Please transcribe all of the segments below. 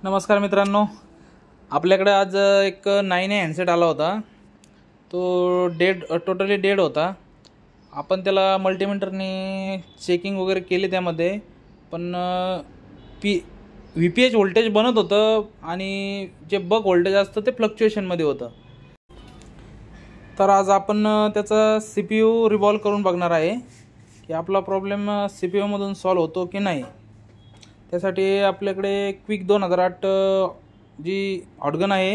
नमस्कार मित्रांनो, आपल्याकडे आज एक 9A हँडसेट आला होता। तो टोटली डेड होता। आपण त्याला मल्टीमीटरने चेकिंग वगैरे केले त्यामध्ये, पण VPH व्होल्टेज बनत होतं आणि जे बक व्होल्टेज असतं ते फ्लक्च्युएशनमध्ये होतं। तर आज आपण त्याचा CPU रिव्हॉल्व करून बघणार आहे की आपला प्रॉब्लेम CPU मधून सॉल्व्ह होतो की नाही। त्यासाठी आपल्याकडे क्विक 2008 जी हॉटगन आहे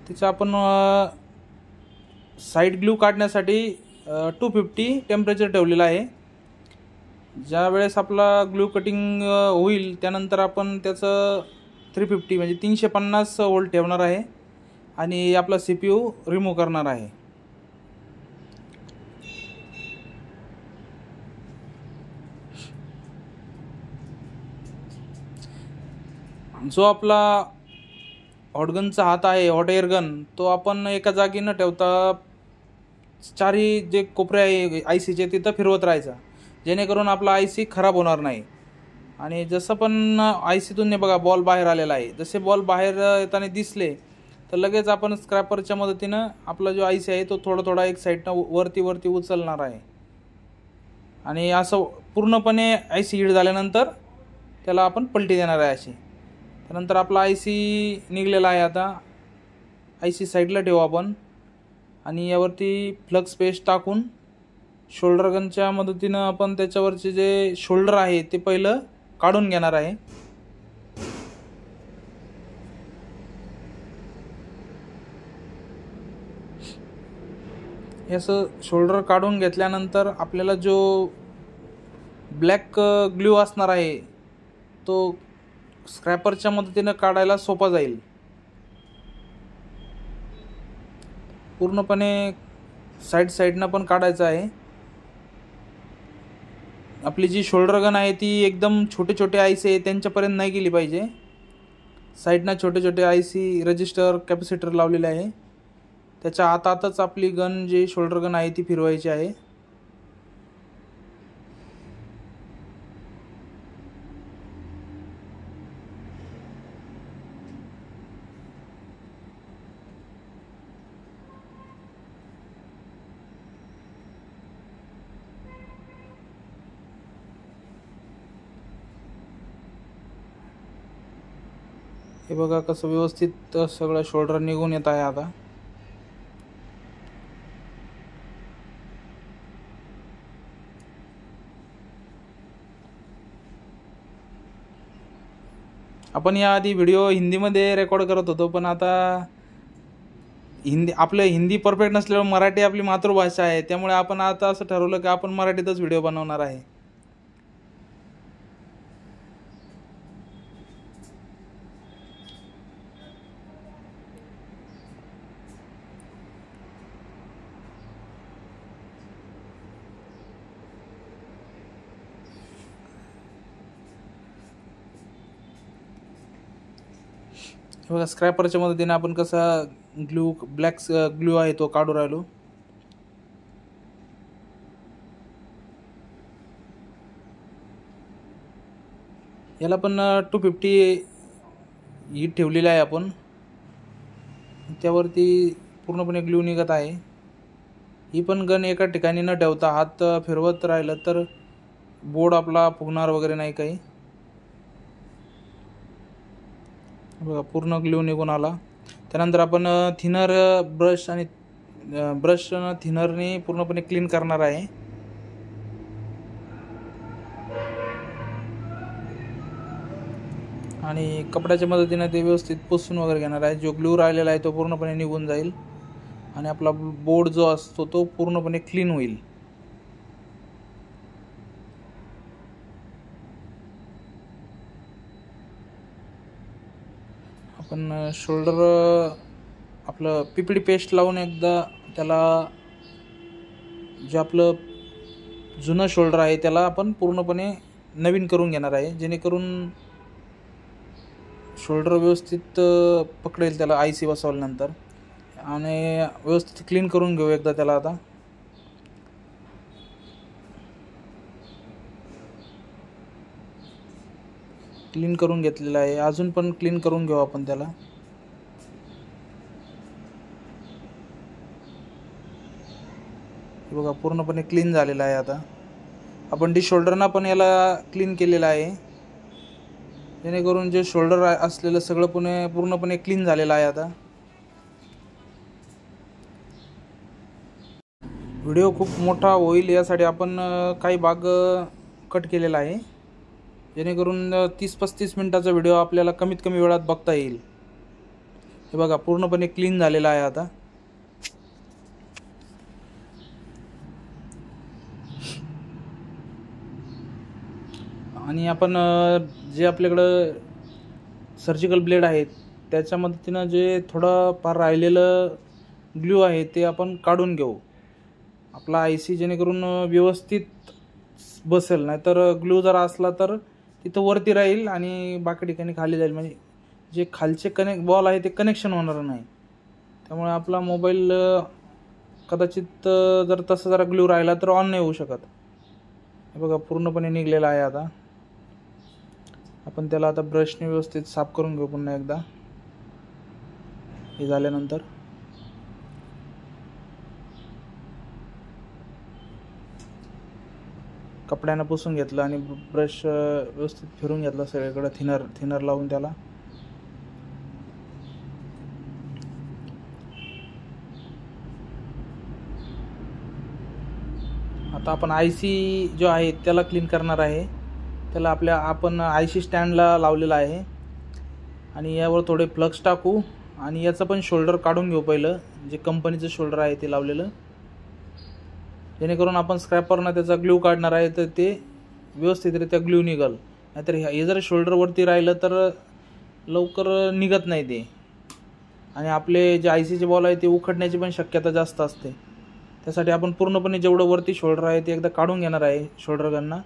तिचा आपण साइड ग्लू काढण्यासाठी 250 टेम्परेचर ठेवलेला आहे। ज्या वेळेस आपला ग्लू कटिंग होईल त्यानंतर आपण त्याचं 350 म्हणजे 350 व्होल्ट ठेवणार आहे आणि आपला CPU रिमूव्ह करणार आहे। जो आपला हॉटगनचा हात आहे, हॉट एअर गन, तो आपण एका जागी न ठेवता चारही जे कोपरे आहे ICचे तिथं फिरवत राहायचा, जेणेकरून आपला IC खराब होणार नाही। आणि जसं पण ICतून बघा बॉल बाहेर आलेला आहे, जसे बॉल बाहेर येताना दिसले तर लगेच आपण स्क्रॅपरच्या मदतीनं आपला जो IC आहे तो थोडा एक साईडनं वरती उचलणार आहे। आणि असं पूर्णपणे IC हीट झाल्यानंतर त्याला आपण पलटी देणार आहे अशी। त्यानंतर आपला IC निघलेला आहे। आता IC साईडला ठेवू आपण आणि यावरती फ्लक्स पेस्ट टाकून शोल्डर गनच्या मदतीनं आपण त्याच्यावरचे जे शोल्डर आहे ते पहिलं काढून घेणार आहे। असं शोल्डर काढून घेतल्यानंतर आपल्याला जो ब्लॅक ग्लू असणार आहे तो स्क्रॅपरच्या मदतीनं काढायला सोपा जाईल। पूर्णपणे साईडनं पण काढायचं आहे। आपली जी शोल्डर गन आहे ती एकदम छोटे IC आहे त्यांच्यापर्यंत नाही गेली पाहिजे। साईडनं छोटे IC रजिस्टर कॅपॅसिटर लावलेले आहे, त्याच्या आतच आपली गन जी शोल्डर गन आहे ती फिरवायची आहे। हे बघा कसं व्यवस्थित सगळं शोल्डर निघून येत आहे। आता आपण याआधी व्हिडिओ हिंदीमध्ये रेकॉर्ड करत होतो, पण आता आपलं हिंदी परफेक्ट नसल्यामुळे मराठी आपली मातृभाषा आहे, त्यामुळे आपण आता असं ठरवलं की आपण मराठीतच व्हिडिओ बनवणार आहे। बघा स्क्रॅपरच्या मदतीने आपण कसा ब्लॅक ग्लू आहे तो काढू राहिलो। याला पण 250 हीट ठेवलेली आहे आपण, त्यावरती पूर्णपणे ग्लू निघत आहे। ही पण गन एका ठिकाणी न ठेवता हात फिरवत राहिलं तर बोर्ड आपला फुगणार वगैरे नाही काही। बघा पूर्ण ग्लू निघून आला। त्यानंतर आपण ब्रश थिनरने पूर्णपणे क्लीन करणार आहे। आणि कपड्याच्या मदतीने ते व्यवस्थित पुसून वगैरे घेणार आहे। जो ग्लू राहिलेला आहे तो पूर्णपणे निघून जाईल आणि आपला बोर्ड जो असतो तो पूर्णपणे क्लीन होईल। आपण शोल्डर आपलं PPD पेस्ट लावून एकदा त्याला जे आपलं जुनं शोल्डर आहे त्याला आपण पूर्णपणे नवीन करून घेणार आहे, जेणेकरून शोल्डर व्यवस्थित पकडेल त्याला IC बसवल्यानंतर। आणि व्यवस्थित क्लीन करून घेऊ एकदा त्याला। आता क्लीन करून घेतलेला आहे. अजून पण क्लीन करून घेऊ आपण त्याला. हे बघा पूर्णपणे क्लीन झालेला आहे. आता आपण डी शोल्डरना पण याला क्लीन केलेलं आहे, जेणेकरून जे शोल्डर असलेलं सगळं पूर्णपणे क्लीन झालेलं आहे. आता व्हिडिओ खूप मोठा होईल यासाठी आपण काही भाग कट केलेला आहे, जेणेकरून 30-35 मिनिटाचा व्हिडिओ आपल्याला कमीत कमी वेळात बघता येईल. हे बघा पूर्णपणे क्लीन झालेला आहे. आता आणि आपण जे आपल्याकडं सर्जिकल ब्लेड आहेत त्याच्या मदतीनं जे थोडं फार राहिलेलं ग्लू आहे ते आपण काढून घेऊ. आपला IC जेणेकरून व्यवस्थित बसेल, नाहीतर ग्लू जर असला तर तिथं वरती राहील आणि बाकी ठिकाणी खाली जाईल, म्हणजे जे खालचे बॉल आहे ते कनेक्शन होणार नाही. त्यामुळे आपला मोबाईल कदाचित जर तसं जरा ग्लू राहिला तर ऑन नाही होऊ शकत. हे बघा पूर्णपणे निघलेला आहे. आता आपण त्याला आता ब्रशने व्यवस्थित साफ करून घेऊ पुन्हा एकदा. हे झाल्यानंतर कपड्यानं पुसून घेतलं आणि ब्रश व्यवस्थित फिरून घेतला सगळीकडे थिनर लावून त्याला. आता आपण IC जो आहे त्याला क्लीन करणार आहे. त्याला आपण IC स्टँडला लावलेला आहे आणि यावर थोडे प्लग्स टाकू आणि याचं पण शोल्डर काढून घेऊ पहिलं, जे कंपनीचं शोल्डर आहे ते लावलेलं, जेणेकरून आपण स्क्रॅपरनं त्याचा ग्लू काढणार आहे तर ते व्यवस्थितरित्या ग्लू निघल. नाहीतर हे जर शोल्डरवरती राहिलं तर लवकर निघत नाही ते, आणि आपले जे ICचे बॉल आहे ते उखडण्याची पण शक्यता जास्त असते. त्यासाठी आपण पूर्णपणे जेवढं वरती शोल्डर आहे ते एकदा काढून घेणार आहे शोल्डर गनना.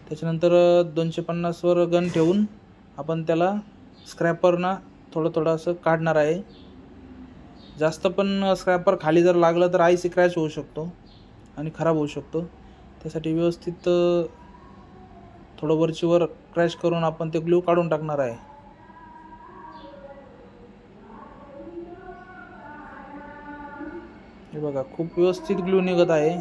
त्याच्यानंतर 250वर गन ठेवून आपण त्याला स्क्रॅपरना थोडं असं काढणार आहे. जास्त पण स्क्रॅपर खाली जर लागलं तर IC क्रॅच होऊ शकतो आणि खराब होऊ शकतो. त्यासाठी व्यवस्थित थोडं वरची वर क्रॅश करून आपण ते ग्लू काढून टाकणार आहे. हे बघा खूप व्यवस्थित ग्लू निघत आहे.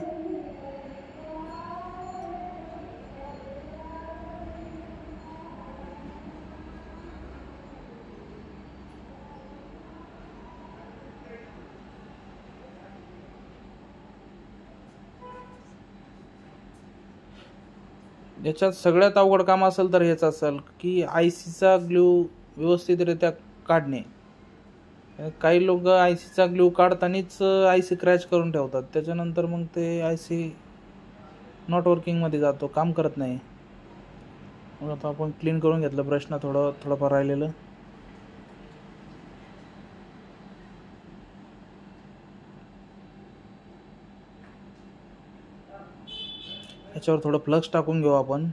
याच्यात सगळ्यात अवघड काम असेल तर हेच असेल की ICचा ग्लू व्यवस्थितरित्या काढणे. काही लोक ICचा ग्लू काढतानाच IC क्रॅच करून ठेवतात, त्याच्यानंतर मग ते IC नॉट वर्किंगमध्ये जातो, काम करत नाही. मग आता आपण क्लीन करून घेतलं ब्रशनं थोडंफार राहिलेलं. याच्यावर थोडं फ्लक्स टाकून घेऊ आपण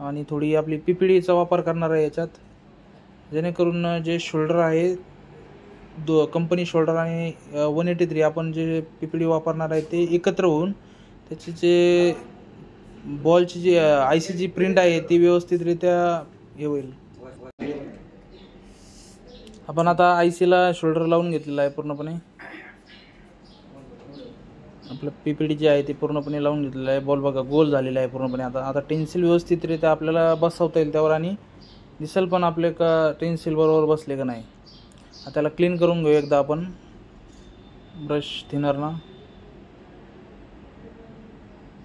आणि थोडी आपली PPDचा वापर करणार आहे याच्यात, जेणेकरून जे शोल्डर आहे कंपनी शोल्डर आणि 183 आपण जे PPD वापरणार आहे ते एकत्र होऊन त्याची जे बॉलची जी IC जी प्रिंट आहे ती व्यवस्थितरित्या हे होईल. आपण आता ICला शोल्डर लावून घेतलेला आहे पूर्णपणे. आपलं PPD जे आहे ते पूर्णपणे लावून घेतलेलं आहे. बॉल बघा गोल झालेला आहे पूर्णपणे. आता टेन्सिल व्यवस्थितरित्या आपल्याला बसवता येईल त्यावर आणि दिसेल पण आपले का टेन्सिल बरोबर बसले का नाही. आता त्याला क्लीन करून घेऊ एकदा आपण ब्रश थिनरना.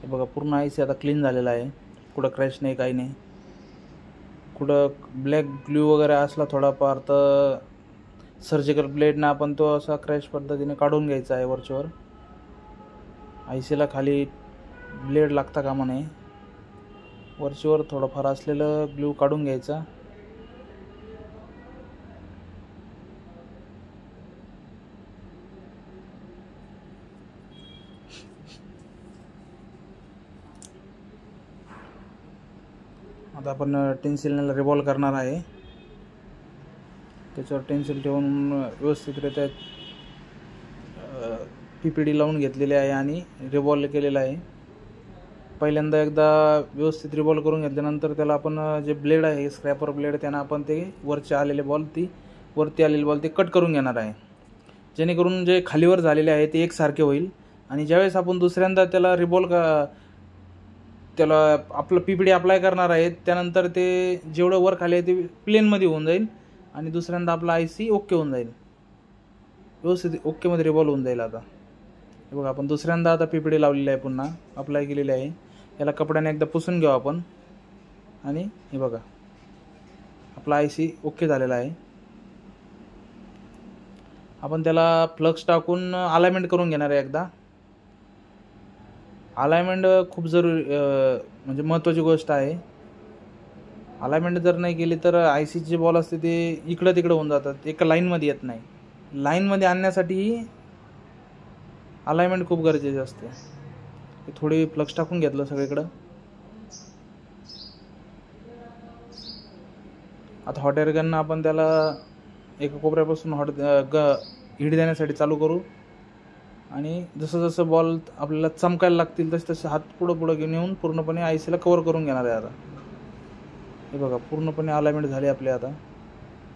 हे बघा पूर्ण IC आता क्लीन झालेला आहे, कुठं क्रॅच नाही काही नाही. कुठं ब्लॅक ग्लू वगैरे असला थोडाफार तर सर्जिकल ब्लेडनं आपण तो असा क्रॅच पद्धतीने काढून घ्यायचा आहे वरच्यावर. ICला खाली ब्लेड लागता कामा नये. वरच्यावर थोडंफार असलेलं ग्लू काढून घ्यायचा. आता आपण टेन्सिलने रिव्हॉल्व करणार आहे. त्याच्यावर टेन्सिल ठेवून व्यवस्थितरित्या PPD लावून घेतलेली आहे आणि रिव्हॉल्व केलेला आहे. पहिल्यांदा एकदा व्यवस्थित रिव्हॉल्व करून घेतल्यानंतर त्याला आपण जे ब्लेड आहे स्क्रॅपर ब्लेड त्यानं आपण ते वरती आलेली बॉल ते कट करून घेणार आहे, जेणेकरून जे खालीवर झालेले आहे ते एकसारखे होईल. आणि ज्यावेळेस आपण दुसऱ्यांदा त्याला त्याला आपलं PPD अप्लाय करणार आहे त्यानंतर ते जेवढं वर खाली आहे ते प्लेनमध्ये होऊन जाईल आणि दुसऱ्यांदा आपला IC ओके होऊन जाईल, व्यवस्थित ओकेमध्ये रिव्हॉल्व होऊन जाईल. आता हे बघा आपण दुसऱ्यांदा आता PPD लावलेली आहे, पुन्हा अप्लाय केलेली आहे. याला कपड्याने एकदा पुसून घेऊ आपण आणि हे बघा आपला IC ओके झालेला आहे. आपण त्याला फ्लक्स टाकून अलाइनमेंट करून घेणार आहे एकदा. अलाइनमेंट खूप जरूरी म्हणजे महत्त्वाची गोष्ट आहे. अलाइनमेंट जर नाही केली तर IC जे बॉल असते ते इकडं तिकडं होऊन जातात, एका लाईनमध्ये येत नाही. लाईनमध्ये आणण्यासाठी अलाइनमेंट खूप गरजेचे असते. थोडी फ्लक्स टाकून घेतलं सगळीकडं. आता हॉट एअर गननं आपण त्याला एका कोपऱ्यापासून हीट देण्यासाठी चालू करू आणि जसं जसं बॉल आपल्याला चमकायला लागतील तसे तसे हात पुढं घेऊन येऊन पूर्णपणे ICला कवर करून घेणार आहे. आता हे बघा पूर्णपणे अलाइनमेंट झाली आपली. आता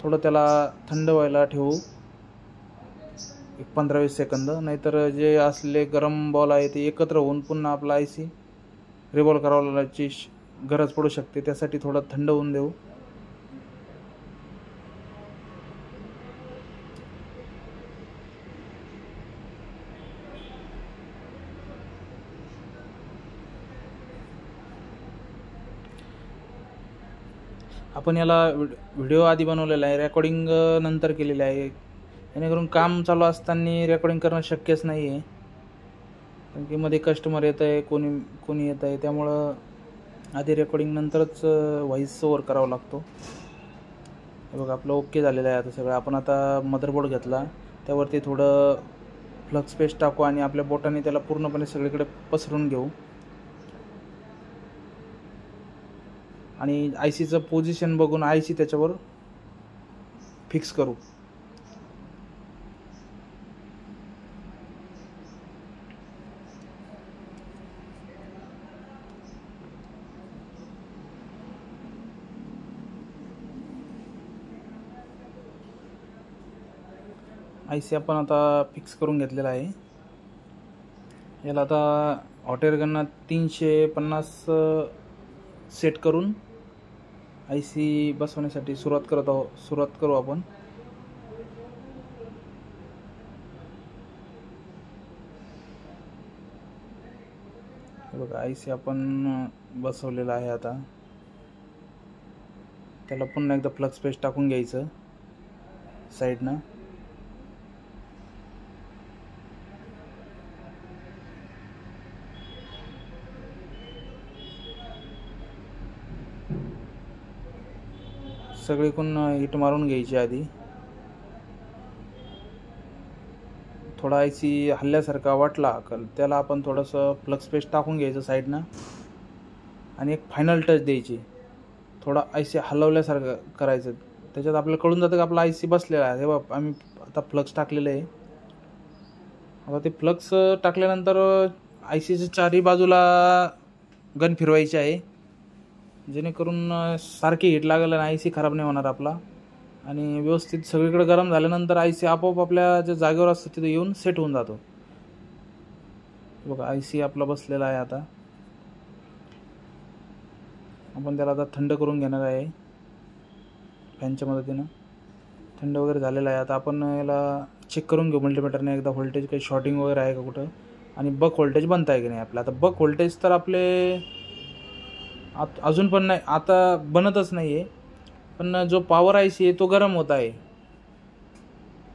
थोडं त्याला थंड व्हायला ठेवू 15-20 सेकंद, नाहीतर जे असलेले गरम बॉल आहे ते एकत्र होऊन पुन्हा आपला IC रिव्हॉल्व करावयाची गरज पडू शकते. त्यासाठी थोडं थंड होऊन देऊ. आपण याला व्हिडिओ आधी बनवलेला आहे, रेकॉर्डिंग नंतर केलेली आहे, जेणेकरून काम चालू असताना रेकॉर्डिंग करणं शक्यच नाही आहे, कारण की मध्ये कस्टमर येत आहे, कोणी येत आहे, त्यामुळं आधी रेकॉर्डिंग नंतरच व्हॉईस ओव्हर करावा लागतो. हे बघा आपलं ओके झालेलं आहे आता सगळं. आपण आता मदरबोर्ड घेतला, त्यावरती थोडं फ्लक्स पेस्ट टाकू आणि आपल्या बोटाने त्याला पूर्णपणे सगळीकडे पसरून घेऊ आणि ICचं पोझिशन बघून IC त्याच्यावर फिक्स करू. IC आपण आता फिक्स करून घेतलेला आहे. याला आता हॉट एअर गननं 350 सेट करून IC बसवण्यासाठी सुरुवात करू आपण. बघा IC आपण बसवलेला आहे. आता त्याला पुन्हा एकदा फ्लक्स पेस्ट टाकून घ्यायचं साईडनं. सगळीकडून हिट मारून घ्यायची आधी. थोडा IC हल्ल्यासारखा वाटला त्याला आपण थोडंसं फ्लक्स पेस्ट टाकून घ्यायचं साईडनं आणि एक फायनल टच द्यायची. थोडा IC हलवल्यासारखं करायचं, त्याच्यात आपल्याला कळून जातं की आपला IC बसलेला आहे. हे बघ आम्ही आता फ्लक्स टाकलेलं आहे. आता ते फ्लक्स टाकल्यानंतर ICच्या चारही बाजूला गन फिरवायची आहे, जेणेकरून सारखी हिट लागेल आणि IC खराब नाही होणार आपला. आणि व्यवस्थित सगळीकडे गरम झाल्यानंतर IC आपोआप आपल्या ज्या जागेवर असतं तिथे येऊन सेट होऊन जातो. बघा IC आपला बसलेला आहे. आता आपण त्याला आता थंड करून घेणार आहे फॅनच्या मदतीनं. थंड वगैरे झालेला आहे. आता आपण याला चेक करून घेऊ मल्टीमीटरने एकदा व्होल्टेज काही शॉर्टिंग वगैरे आहे का कुठं, आणि बक व्होल्टेज बनत आहे की नाही आपलं. आता बक व्होल्टेज तर आपले अजून पण नाही, आता बनतच नाही आहे, पण जो पॉवर IC आहे तो गरम होत आहे.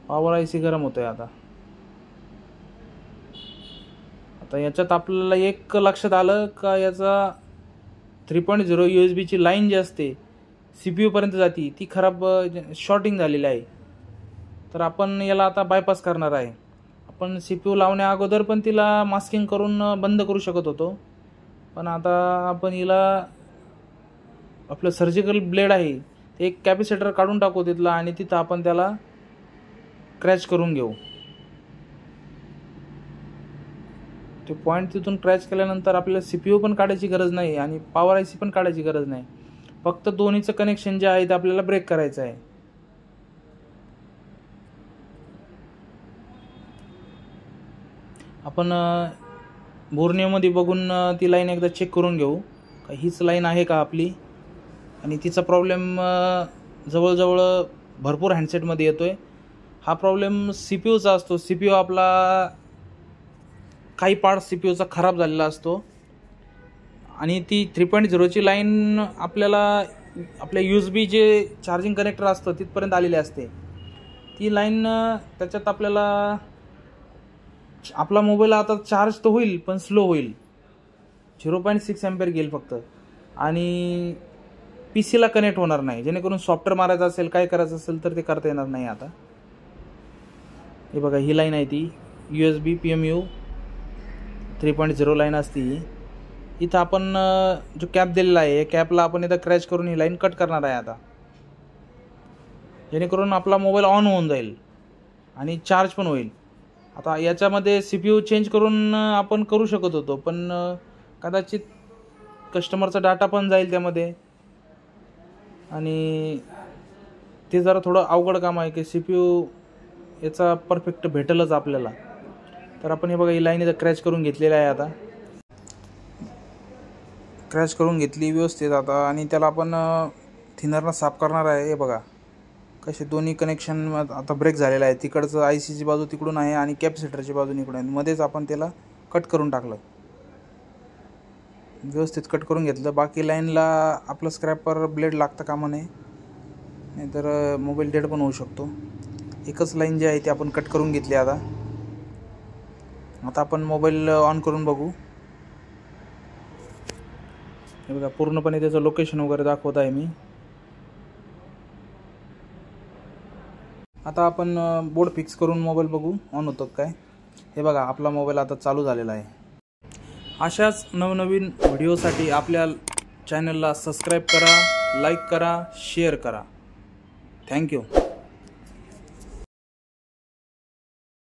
पॉवर IC गरम होत आहे. आता याच्यात आपल्याला एक लक्षात आलं का याचा 3.0 USB लाईन जी असते CPU पर्यंत जाती ती खराब शॉर्टिंग झालेली आहे. तर आपण याला आता बायपास करणार आहे. आपण CPU लावण्या अगोदर पण तिला मास्किंग करून बंद करू शकत होतो, पण आता आपण हिला आपलं सर्जिकल ब्लेड आहे ते एक कॅपॅसिटर काढून टाकू तिथला आणि तिथं आपण त्याला क्रॅच करून घेऊ. ते पॉईंट तिथून क्रॅच केल्यानंतर आपल्याला CPU पण काढायची गरज नाही आणि पॉवर IC पण काढायची गरज नाही. फक्त दोन्हीचं कनेक्शन जे आहे ते आपल्याला ब्रेक करायचं आहे. आपण बोर्निओमध्ये बघून ती लाईन एकदा चेक करून घेऊ का हीच लाईन आहे का आपली. आणि तिचा प्रॉब्लेम जवळजवळ भरपूर हँडसेटमध्ये येतो आहे. हा प्रॉब्लेम CPUचा असतो. CPU आपला काही पार्ट CPUचा खराब झालेला असतो आणि ती 3.0ची लाईन आपल्याला आपल्या USB जे चार्जिंग कनेक्टर असतं तिथपर्यंत आलेली असते. ती लाईन त्याच्यात आपला मोबाईल आता चार्ज तर होईल पण स्लो होईल. 0.6 अँपिअर घेईल फक्त आणि PCला कनेक्ट होणार नाही. जेणेकरून सॉफ्टवेअर मारायचं असेल काय करायचं असेल तर ते करता येणार नाही. आता हे बघा ही लाईन आहे ती USB PMU 3.0 लाईन असती. इथं आपण जो कॅप दिलेला आहे कॅपला आपण इथं क्रॅच करून ही लाईन कट करणार आहे आता, जेणेकरून आपला मोबाईल ऑन होऊन जाईल आणि चार्ज पण होईल. आता याच्यामध्ये CPU चेंज करून आपण करू शकत होतो पण कदाचित कस्टमरचा डाटा पण जाईल त्यामध्ये आणि ते जरा थोडं अवघड काम आहे की CPU याचा परफेक्ट भेटेलच आपल्याला. तर आपण हे बघा ही लाईन इथं क्रॅच करून घेतलेली आहे. आता क्रॅच करून घेतली व्यवस्थित आता आणि त्याला आपण थिनरनं साफ करणार आहे. हे बघा कसे दोन्ही कनेक्शन आता ब्रेक झालेलं आहे. तिकडचं ICची बाजू तिकडून आहे आणि कॅपॅसिटरची बाजू इकडून आहे. मध्येच आपण त्याला कट करून टाकलं, व्यवस्थित कट करून घेतलं. बाकी लाईनला आपलं स्क्रॅपर ब्लेड लागतं कामा नये, नाहीतर मोबाईल डेड पण होऊ शकतो. एकच लाईन जी आहे ती आपण कट करून घेतली. आता आपण मोबाईल ऑन करून बघू. हे बघा पूर्णपणे त्याचं लोकेशन वगैरे दाखवत आहे मी. आता आपण बोर्ड फिक्स करून मोबाईल बघू ऑन होतो काय. हे बघा आपला मोबाईल आता चालू झालेला आहे. अशाच नवनवीन व्हिडिओसाठी आपल्या चॅनलला सबस्क्राईब करा, लाईक करा, शेअर करा. थँक्यू.